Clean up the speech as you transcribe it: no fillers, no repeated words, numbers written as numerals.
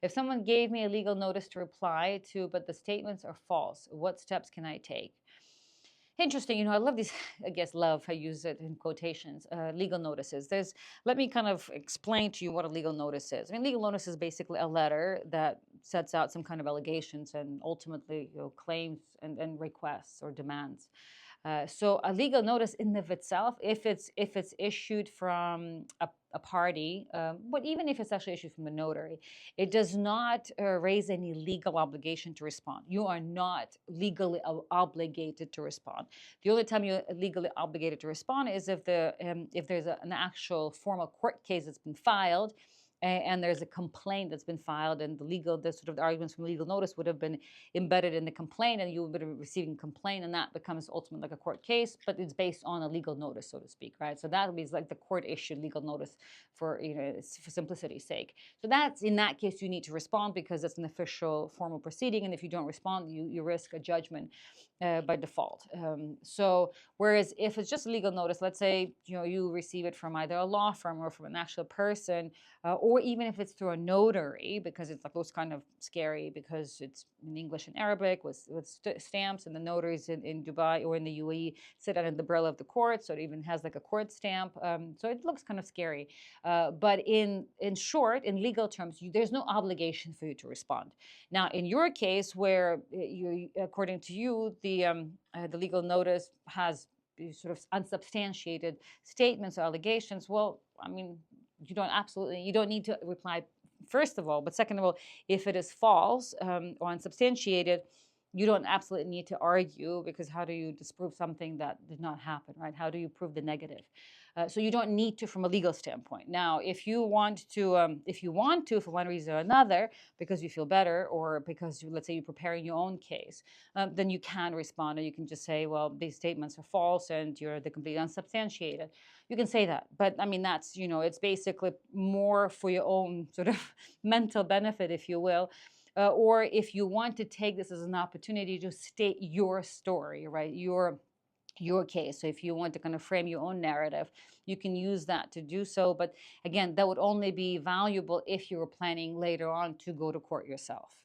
If someone gave me a legal notice to reply to, but the statements are false, what steps can I take? Interesting. I love these, I guess, love, I use it in quotations, legal notices. Let me kind of explain to you what a legal notice is. I mean, legal notice is basically a letter that sets out some kind of allegations and ultimately, claims and requests or demands. So a legal notice in of itself, if it's issued from a party, but even if it's actually issued from a notary, it does not raise any legal obligation to respond. You are not legally obligated to respond. The only time you're legally obligated to respond is if there's an actual formal court case that's been filed, and there's a complaint that's been filed, and the sort of the arguments from legal notice would have been embedded in the complaint, and you would be receiving complaint, and that becomes ultimately like a court case, but it's based on a legal notice, so to speak, right? So that would be like the court issued legal notice for, for simplicity's sake. So that's, in that case, you need to respond because it's an official formal proceeding, and if you don't respond, you risk a judgment by default. So whereas if it's just a legal notice, let's say you receive it from either a law firm or from an actual person, or even if it's through a notary, because it's like those kind of scary because it's in English and Arabic with stamps, and the notaries in Dubai or in the UAE sit under the umbrella of the court, so it even has like a court stamp. So it looks kind of scary. But in short, in legal terms, there's no obligation for you to respond. Now, in your case, where according to you, the legal notice has sort of unsubstantiated statements or allegations, well, I mean, you don't need to reply, first of all, but second of all, if it is false or unsubstantiated, you don't absolutely need to argue, because how do you disprove something that did not happen, right? How do you prove the negative? So you don't need to from a legal standpoint. Now, if you want to, for one reason or another, because you feel better, or because let's say you're preparing your own case, then you can respond, and you can just say, well, these statements are false and they're completely unsubstantiated. You can say that, but I mean, that's, it's basically more for your own sort of mental benefit, if you will. Or if you want to take this as an opportunity to state your story, right? Your case. So if you want to kind of frame your own narrative, you can use that to do so. But again, that would only be valuable if you were planning later on to go to court yourself.